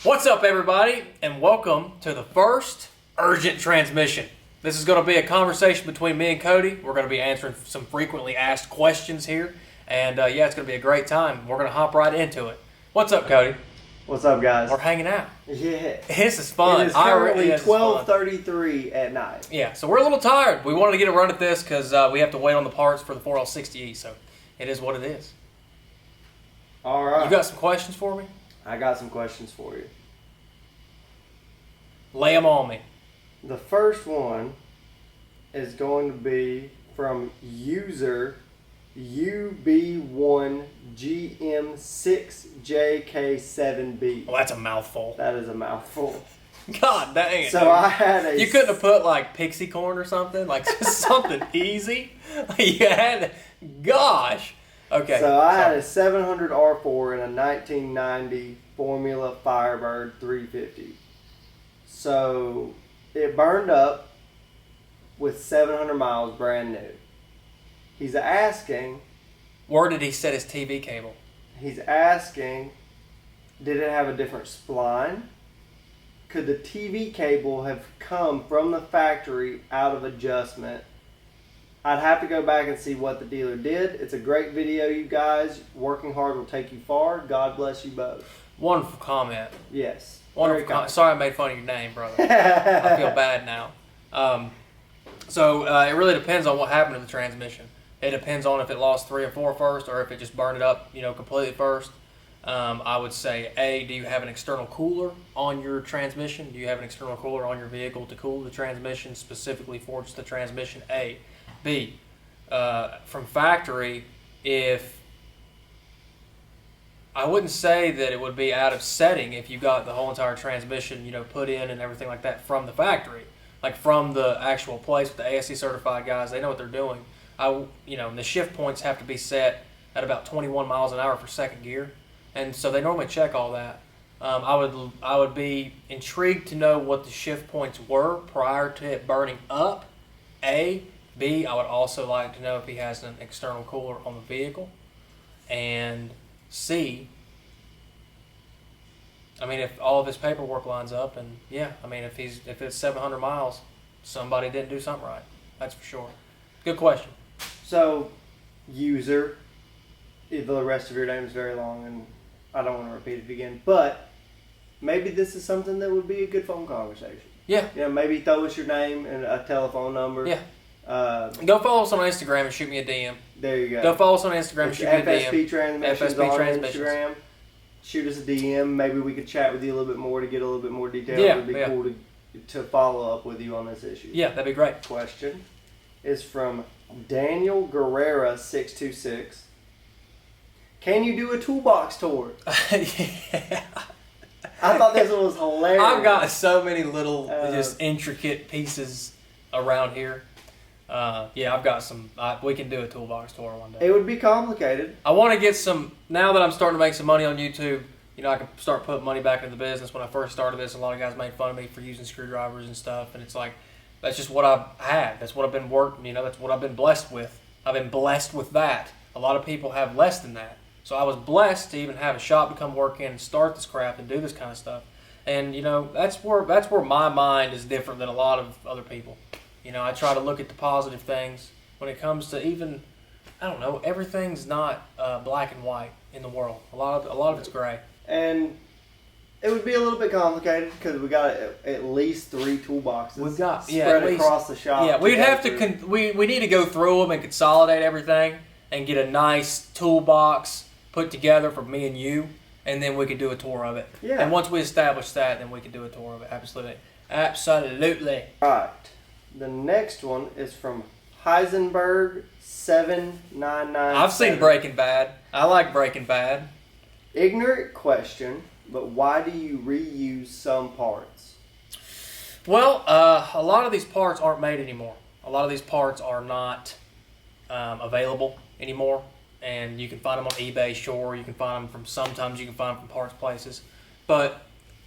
What's up, everybody, and welcome to the first Urgent Transmission. This is going to be a conversation between me and Cody. We're going to be answering some frequently asked questions here, and yeah, it's going to be a great time. We're going to hop right into it. What's up, Cody? What's up, guys? We're hanging out. Yeah. This is fun. It is currently 12:33 at night. Yeah, so we're a little tired. We wanted to get a run at this because we have to wait on the parts for the 4L60E, so it is what it is. All right. You got some questions for me? I got some questions for you. Lay them on me. The first one is going to be from user UB1GM6JK7B. Well, that's a mouthful. That is a mouthful. God dang it. So I had a... You couldn't have put like pixie corn or something? Like just something easy? You had... Gosh. Okay. So I had a 700 R4 and a 1990 Formula Firebird 350. So it burned up with 700 miles brand new. He's asking... Where did he set his TV cable? He's asking, did it have a different spline? Could the TV cable have come from the factory out of adjustment? I'd have to go back and see what the dealer did. It's a great video, you guys. Working hard will take you far. God bless you both. Wonderful comment. Yes. Wonderful comment. Sorry I made fun of your name, brother. I feel bad now. So it really depends on what happened to the transmission. It depends on if it lost 3 or 4 first or if it just burned it up, completely first. I would say, A, do you have an external cooler on your transmission? Do you have an external cooler on your vehicle to cool the transmission, specifically for just the transmission? A. B, from factory, if I wouldn't say that it would be out of setting if you got the whole entire transmission, put in and everything like that from the factory, like from the actual place with the ASC certified guys. They know what they're doing. The shift points have to be set at about 21 miles an hour for second gear, and so they normally check all that. I would be intrigued to know what the shift points were prior to it burning up. A. B, I would also like to know if he has an external cooler on the vehicle. And C, if all of his paperwork lines up, and if it's 700 miles, somebody didn't do something right. That's for sure. Good question. So, user, the rest of your name is very long, and I don't want to repeat it again, but maybe this is something that would be a good phone conversation. Yeah. Maybe throw us your name and a telephone number. Yeah. Go follow us on Instagram and shoot me a DM. There you go. Go follow us on Instagram and shoot me a DM. FSP Transmissions FSP on Transmissions. Instagram. Shoot us a DM. Maybe we could chat with you a little bit more to get a little bit more detail. Yeah, It'd be cool to follow up with you on this issue. Yeah, that'd be great. Question is from Daniel Guerrera 626. Can you do a toolbox tour? Yeah. I thought this one was hilarious. I've got so many little just intricate pieces around here. I've got some. We can do a toolbox tour one day. It would be complicated. I want to get some. Now that I'm starting to make some money on YouTube, I can start putting money back into the business. When I first started this, a lot of guys made fun of me for using screwdrivers and stuff, and it's like that's just what I've had. That's what I've been working. That's what I've been blessed with. I've been blessed with that. A lot of people have less than that. So I was blessed to even have a shop to come work in and start this craft and do this kind of stuff. And that's where my mind is different than a lot of other people. I try to look at the positive things when it comes to even, everything's not black and white in the world. A lot of it's gray. And it would be a little bit complicated because we got at least 3 toolboxes. We've got spread across the shop. Yeah, we'd have to. We need to go through them and consolidate everything and get a nice toolbox put together for me and you, and then we could do a tour of it. Yeah. And once we establish that, then we could do a tour of it. Absolutely. All right. The next one is from Heisenberg 799. I've seen Breaking Bad. I like Breaking Bad. Ignorant question, but why do you reuse some parts? Well, a lot of these parts aren't made anymore. A lot of these parts are not available anymore, and you can find them on eBay. Sure, you can find them sometimes you can find them from parts places, but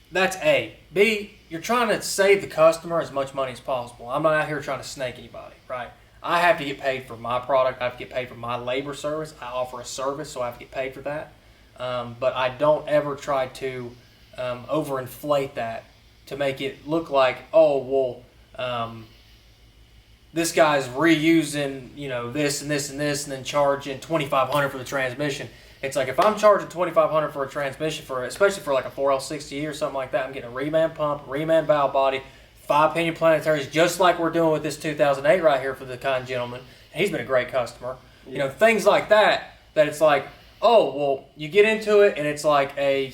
that's A. B, you're trying to save the customer as much money as possible. I'm not out here trying to snake anybody, right? I have to get paid for my product. I have to get paid for my labor service. I offer a service, so I have to get paid for that. But I don't ever try to overinflate that to make it look like, oh, well, this guy's reusing, this and this and this, and then charging $2,500 for the transmission. It's like, if I'm charging $2,500 for a transmission, especially for like a 4L60E or something like that, I'm getting a reman pump, reman valve body, 5-pinion planetaries, just like we're doing with this 2008 right here for the kind gentleman. He's been a great customer. Yeah. Things like that it's like, oh, well, you get into it, and it's like a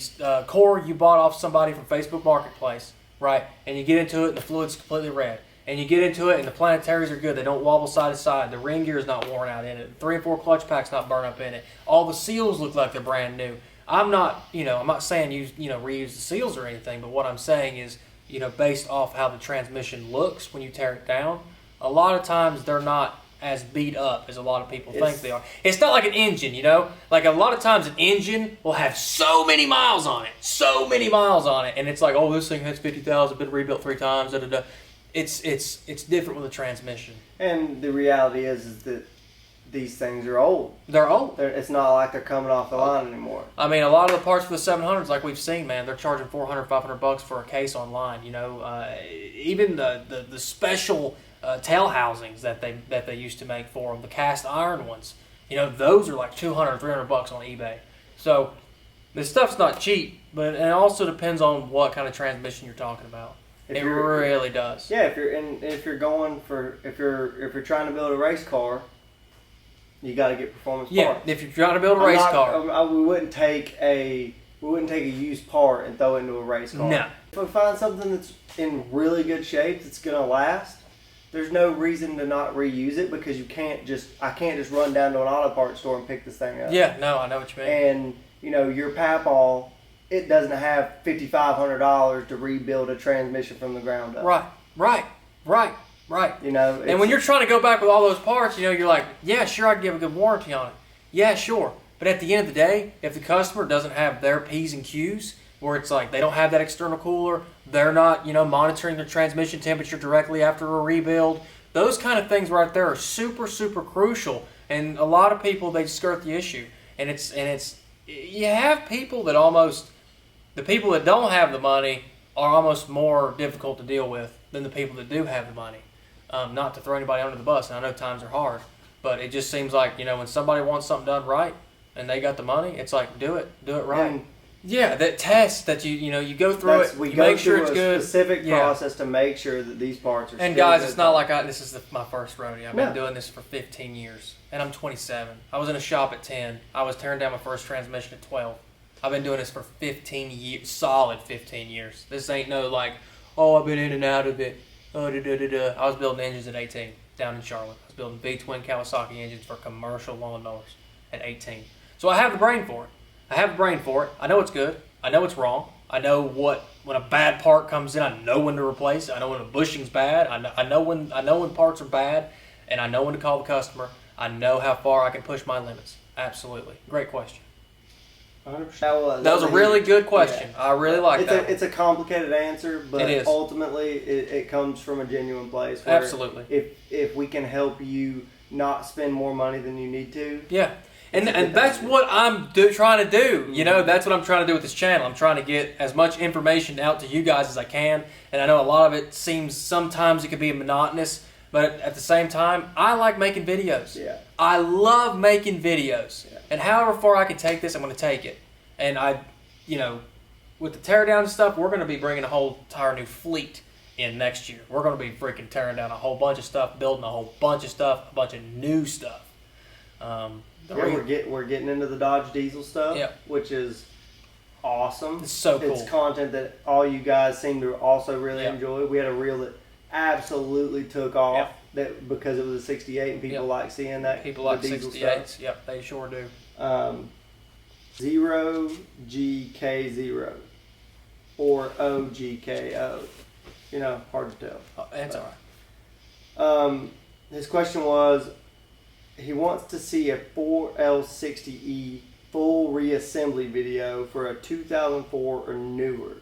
core you bought off somebody from Facebook Marketplace, right? And you get into it, and the fluid's completely red. And you get into it, and the planetaries are good. They don't wobble side to side. The ring gear is not worn out in it. 3 and 4 clutch packs not burn up in it. All the seals look like they're brand new. I'm not saying reuse the seals or anything, but what I'm saying is, based off how the transmission looks when you tear it down, a lot of times they're not as beat up as a lot of people think they are. It's not like an engine, Like a lot of times an engine will have so many miles on it, and it's like, oh, this thing has 50,000, been rebuilt 3 times, da da da. It's different with a transmission. And the reality is that these things are old. They're old. It's not like they're coming off the line anymore. I mean, a lot of the parts for the 700s, like we've seen, man, they're charging $400, $500 for a case online. Even the special tail housings that they used to make for them, the cast iron ones, those are like $200, $300 on eBay. So this stuff's not cheap, but it also depends on what kind of transmission you're talking about. It really does. Yeah, if you're trying to build a race car, you got to get performance parts. Yeah, if you're trying to build a race car, we wouldn't take a used part and throw it into a race car. No. If we find something that's in really good shape that's gonna last, there's no reason to not reuse it, because I can't just run down to an auto parts store and pick this thing up. Yeah, no, I know what you mean. And your Papal, it doesn't have $5,500 to rebuild a transmission from the ground up. Right. And when you're trying to go back with all those parts, you're like, yeah, sure, I'd give a good warranty on it. Yeah, sure. But at the end of the day, if the customer doesn't have their P's and Q's, where it's like they don't have that external cooler, they're not, monitoring their transmission temperature directly after a rebuild, those kind of things right there are super, super crucial. And a lot of people, they skirt the issue. And it's you have people that the people that don't have the money are almost more difficult to deal with than the people that do have the money. Not to throw anybody under the bus, and I know times are hard, but it just seems like, when somebody wants something done right and they got the money, it's like, do it right. And yeah, that test that you go through it, you make sure it's good. Specific process to make sure that these parts are. And guys, it's not like this is my first rodeo. I've been doing this for 15 years, and I'm 27. I was in a shop at 10. I was tearing down my first transmission at 12. I've been doing this for 15 years, solid 15 years. This ain't no like, oh, I've been in and out of it. I was building engines at 18 down in Charlotte. I was building V-twin Kawasaki engines for commercial lawnmowers at 18. So I have the brain for it. I know it's good. I know it's wrong. I know when a bad part comes in, I know when to replace it. I know when a bushing's bad. I know when parts are bad, and I know when to call the customer. I know how far I can push my limits. Absolutely. Great question. 100%. That was a really good question. Yeah. I really like that. It's a complicated answer, but it is. Ultimately it comes from a genuine place. Absolutely. If we can help you not spend more money than you need to. Yeah. And that's what I'm trying to do. That's what I'm trying to do with this channel. I'm trying to get as much information out to you guys as I can. And I know a lot of it seems sometimes it could be monotonous, but at the same time, I like making videos. Yeah. I love making videos. Yeah. And however far I can take this, I'm going to take it. And with the tear down stuff, we're going to be bringing a whole entire new fleet in next year. We're going to be freaking tearing down a whole bunch of stuff, building a whole bunch of stuff, a bunch of new stuff. We're getting into the Dodge diesel stuff, which is awesome. It's so cool. It's content that all you guys seem to also really enjoy. We had a reel that absolutely took off that because it was a 68 and people like seeing that. People like 68s. Yep, they sure do. 0GK0 or OGKO. Hard to tell. That's all right. His question was, he wants to see a 4L60E full reassembly video for a 2004 or newer.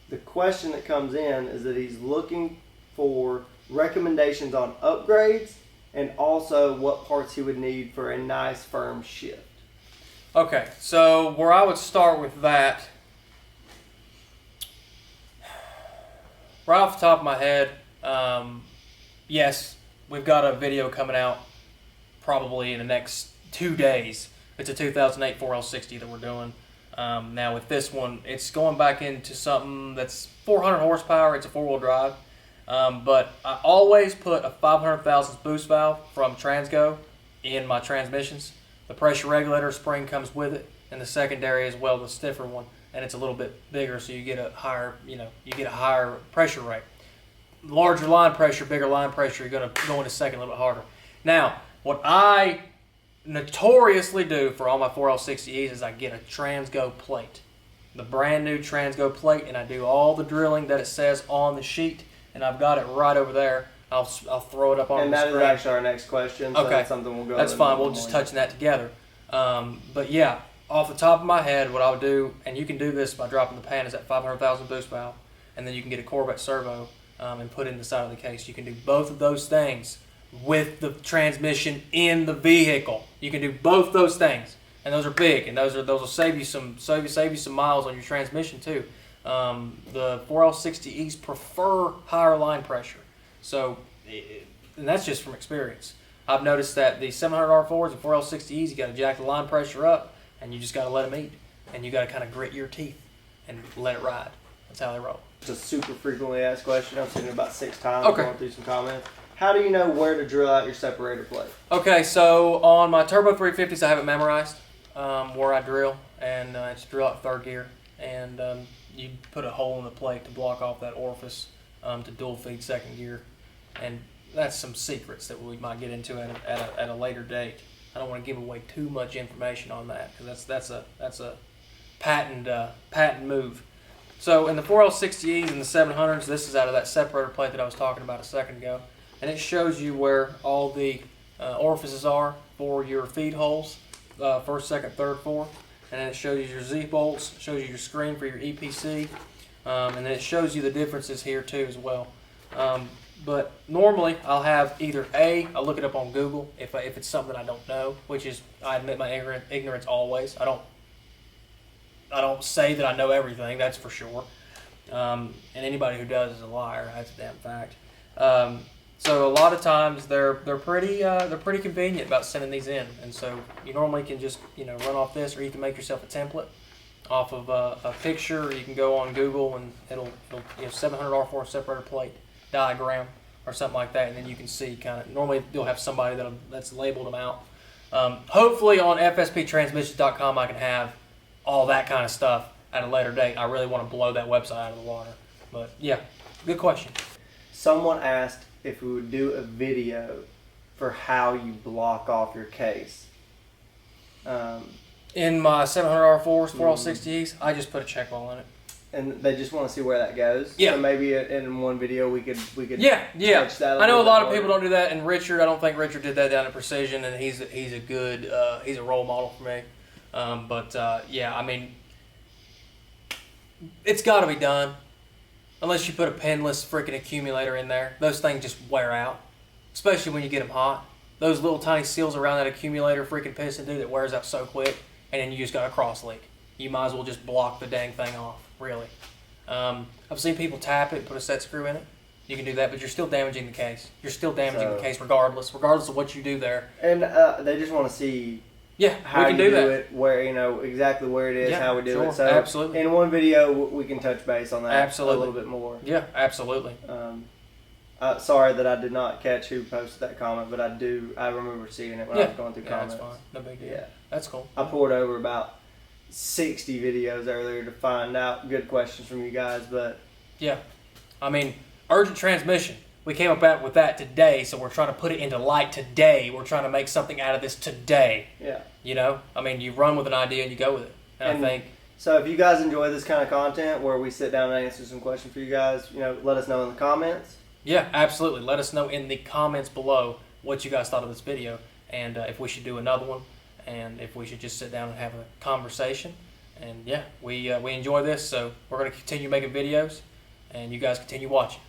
The question that comes in is that he's looking for recommendations on upgrades and also what parts he would need for a nice firm shift. Okay, so where I would start with that right off the top of my head, yes, we've got a video coming out probably in the next 2 days. It's a 2008 4L60 that we're doing. Now with this one, it's going back into something that's 400 horsepower. It's a 4-wheel drive. But I always put a 500 thousandths boost valve from Transgo in my transmissions. The pressure regulator spring comes with it, and the secondary as well, the stiffer one, and it's a little bit bigger, so you get a higher, pressure rate. Larger line pressure, bigger line pressure, you're going to go into second a little bit harder. Now, what I notoriously do for all my 4L60Es is I get a Transgo plate, the brand new Transgo plate, and I do all the drilling that it says on the sheet, and I've got it right over there. I'll throw it up on the screen. And that is actually our next question, so that's something we'll go over. That's fine. We'll just touch that together. But yeah, off the top of my head, what I would do, and you can do this by dropping the pan, is that 500,000 boost valve, and then you can get a Corvette servo and put it in the side of the case. You can do both of those things with the transmission in the vehicle. You can do both those things, and those are big, and those will save you some miles on your transmission too. The 4L60Es prefer higher line pressure. So, and that's just from experience. I've noticed that the 700R4s and 4L60Es, you got to jack the line pressure up, and you just got to let them eat, and you got to kind of grit your teeth and let it ride. That's how they roll. It's a super frequently asked question. I've seen it about 6 times. Okay. Going through some comments. How do you know where to drill out your separator plate? Okay, so on my Turbo 350s, I have it memorized where I drill, and I just drill out 3rd gear, and you put a hole in the plate to block off that orifice to dual feed 2nd gear. And that's some secrets that we might get into at a later date. I don't want to give away too much information on that because that's a patent move. So in the 4L60Es and the 700s, this is out of that separator plate that I was talking about a second ago, and it shows you where all the orifices are for your feed holes, 1st, 2nd, 3rd, 4th, and then it shows you your Z bolts, shows you your screen for your EPC, and then it shows you the differences here too as well. But normally I'll have either I'll look it up on Google if it's something I don't know, which is, I admit my ignorance always. I don't say that I know everything, that's for sure. And anybody who does is a liar. That's a damn fact. So a lot of times they're pretty convenient about sending these in, and so you normally can just run off this, or you can make yourself a template off of a picture. Or you can go on Google and it'll 700R4 separator plate diagram or something like that, and then you can see kind of, normally you'll have somebody that's labeled them out. Hopefully on fsptransmissions.com I can have all that kind of stuff at a later date. I really want to blow that website out of the water, but yeah, good question. Someone asked if we would do a video for how you block off your case. In my 700R4s, 4L60Es, I just put a check wall in it. And they just want to see where that goes. Yeah. So maybe in one video we could yeah. touch that. I know a lot of people don't do that, and Richard, I don't think Richard did that down at Precision, and he's a good he's a role model for me. Yeah, I mean, it's got to be done. Unless you put a pinless freaking accumulator in there, those things just wear out, especially when you get them hot. Those little tiny seals around that accumulator freaking piston, dude, that wears out so quick, and then you just got a cross leak. You might as well just block the dang thing off, really. I've seen people tap it and put a set screw in it. You can do that, but you're still damaging the case. You're still damaging the case regardless of what you do there. And they just want to see how we can do it, where exactly where it is, how we do it. So absolutely. In one video we can touch base on that absolutely. A little bit more. Yeah, absolutely. Sorry that I did not catch who posted that comment, but I remember seeing it when I was going through comments. That's fine. No big deal. Yeah, that's cool. I poured over about 60 videos earlier to find out good questions from you guys, but yeah, I mean, urgent transmission. We came up with that today, so we're trying to put it into light today. We're trying to make something out of this today. Yeah. I mean, you run with an idea and you go with it. And I think so. If you guys enjoy this kind of content where we sit down and answer some questions for you guys, let us know in the comments. Yeah, absolutely. Let us know in the comments below what you guys thought of this video, and if we should do another one, and if we should just sit down and have a conversation. And yeah, we enjoy this, so we're going to continue making videos, and you guys continue watching.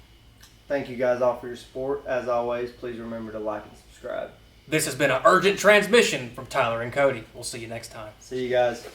Thank you guys all for your support. As always, please remember to like and subscribe. This has been an urgent transmission from Tyler and Cody. We'll see you next time. See you guys.